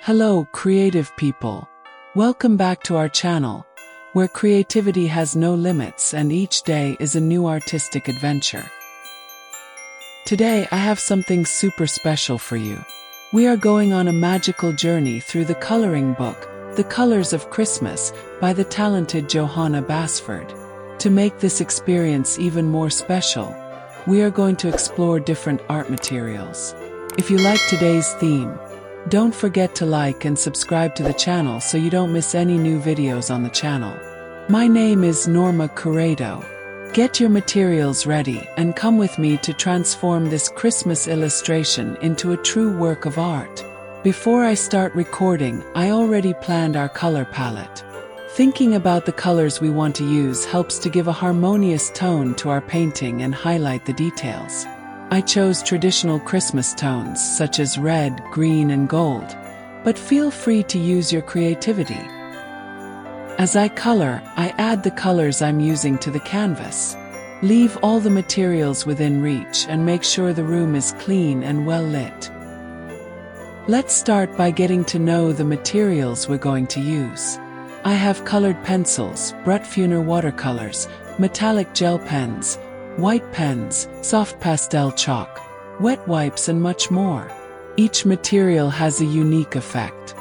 Hello, creative people. Welcome back to our channel, where creativity has no limits and each day is a new artistic adventure. Today I have something super special for you. We are going on a magical journey through the coloring book, The Colors of Christmas, by the talented Johanna Basford. To make this experience even more special, we are going to explore different art materials. If you like today's theme, don't forget to like and subscribe to the channel so you don't miss any new videos on the channel. My name is Norma Corrado. Get your materials ready and come with me to transform this Christmas illustration into a true work of art. Before I start recording, I already planned our color palette. Thinking about the colors we want to use helps to give a harmonious tone to our painting and highlight the details. I chose traditional Christmas tones such as red, green, and gold, but feel free to use your creativity. As I color, I add the colors I'm using to the canvas. Leave all the materials within reach and make sure the room is clean and well lit. Let's start by getting to know the materials we're going to use. I have colored pencils, Brutfuner watercolors, metallic gel pens, white pens, soft pastel chalk, wet wipes, and much more. Each material has a unique effect.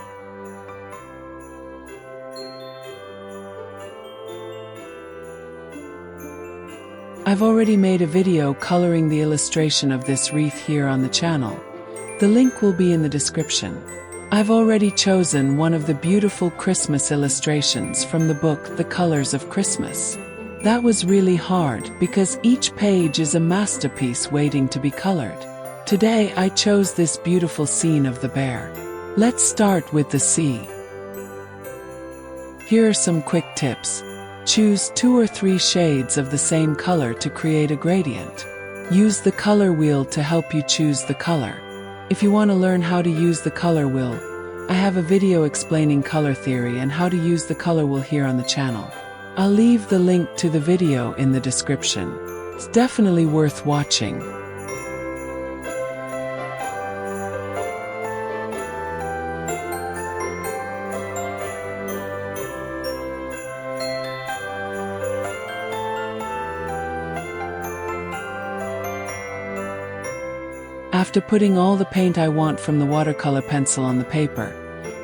I've already made a video coloring the illustration of this wreath here on the channel. The link will be in the description. I've already chosen one of the beautiful Christmas illustrations from the book The Colors of Christmas. That was really hard because each page is a masterpiece waiting to be colored. Today I chose this beautiful scene of the bear. Let's start with the sea. Here are some quick tips. Choose 2 or 3 shades of the same color to create a gradient. Use the color wheel to help you choose the color. If you want to learn how to use the color wheel, I have a video explaining color theory and how to use the color wheel here on the channel. I'll leave the link to the video in the description. It's definitely worth watching. After putting all the paint I want from the watercolor pencil on the paper,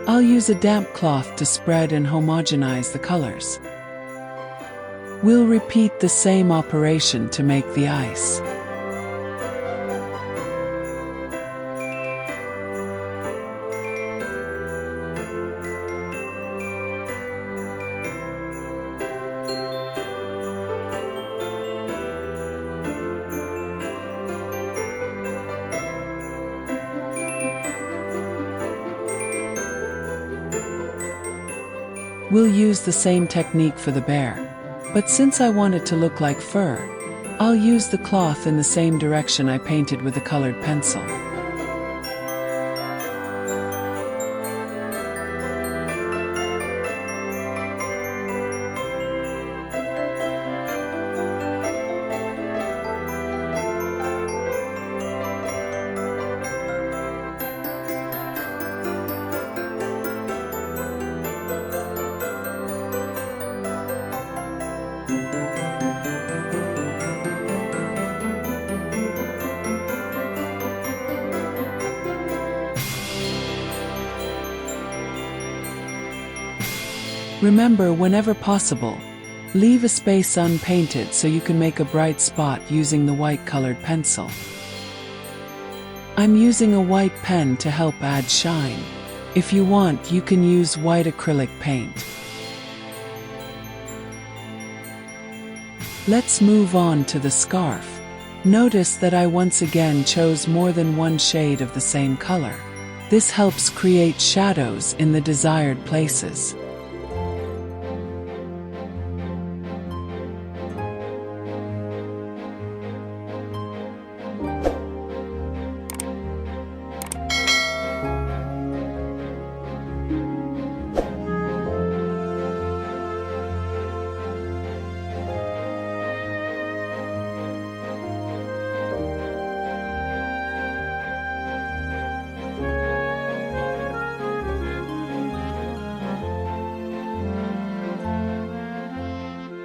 I'll use a damp cloth to spread and homogenize the colors. We'll repeat the same operation to make the ice. We'll use the same technique for the bear. But since I want it to look like fur, I'll use the cloth in the same direction I painted with the colored pencil. Remember, whenever possible, leave a space unpainted so you can make a bright spot using the white colored pencil. I'm using a white pen to help add shine. If you want, you can use white acrylic paint. Let's move on to the scarf. Notice that I once again chose more than one shade of the same color. This helps create shadows in the desired places.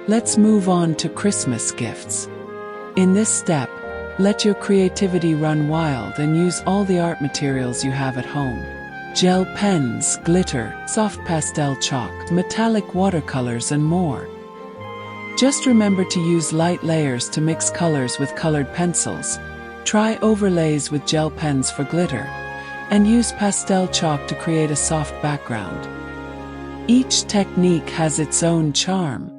Let's move on to Christmas gifts. In this step, let your creativity run wild and use all the art materials you have at home. Gel pens, glitter, soft pastel chalk, metallic watercolors, and more. Just remember to use light layers to mix colors with colored pencils. Try overlays with gel pens for glitter, and use pastel chalk to create a soft background. Each technique has its own charm.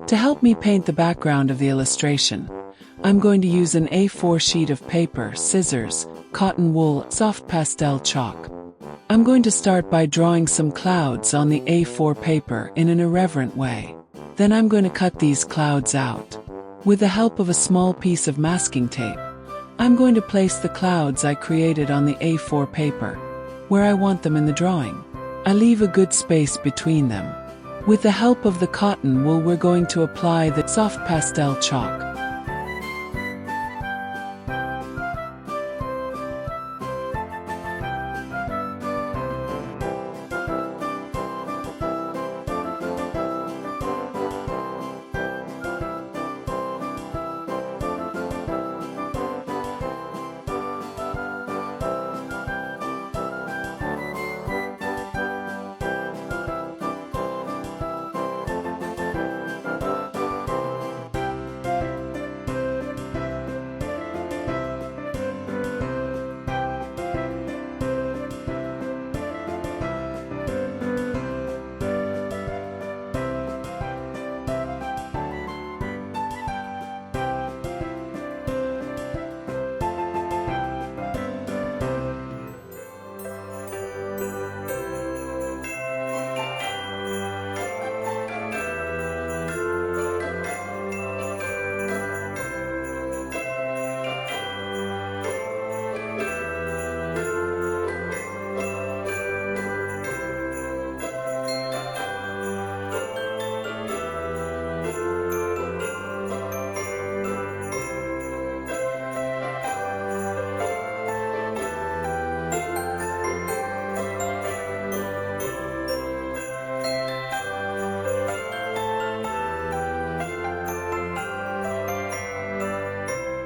To help me paint the background of the illustration, I'm going to use an A4 sheet of paper, scissors, cotton wool, soft pastel chalk. I'm going to start by drawing some clouds on the A4 paper in an irreverent way. Then I'm going to cut these clouds out. With the help of a small piece of masking tape, I'm going to place the clouds I created on the A4 paper, where I want them in the drawing. I leave a good space between them. With the help of the cotton wool, we're going to apply the soft pastel chalk.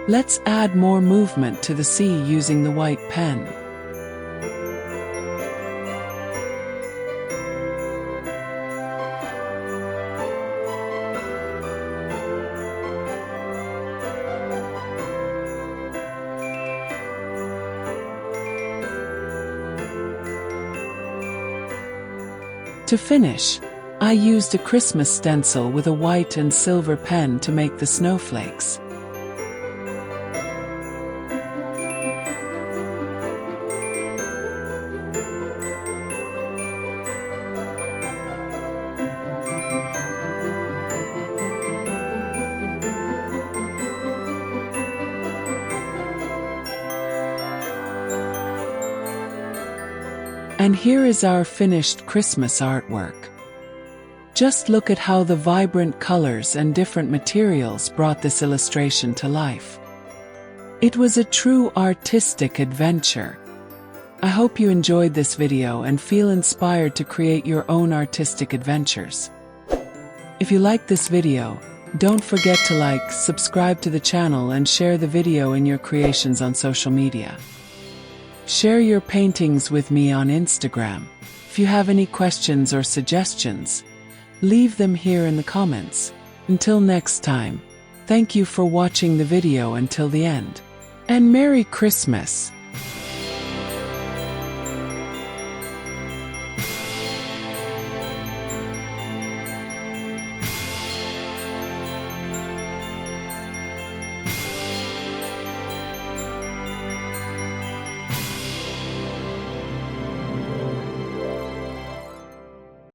Let's add more movement to the sea using the white pen. To finish, I used a Christmas stencil with a white and silver pen to make the snowflakes. And here is our finished Christmas artwork. Just look at how the vibrant colors and different materials brought this illustration to life. It was a true artistic adventure. I hope you enjoyed this video and feel inspired to create your own artistic adventures. If you liked this video, don't forget to like, subscribe to the channel and share the video in your creations on social media. Share your paintings with me on Instagram. If you have any questions or suggestions, leave them here in the comments. Until next time, thank you for watching the video until the end. And Merry Christmas!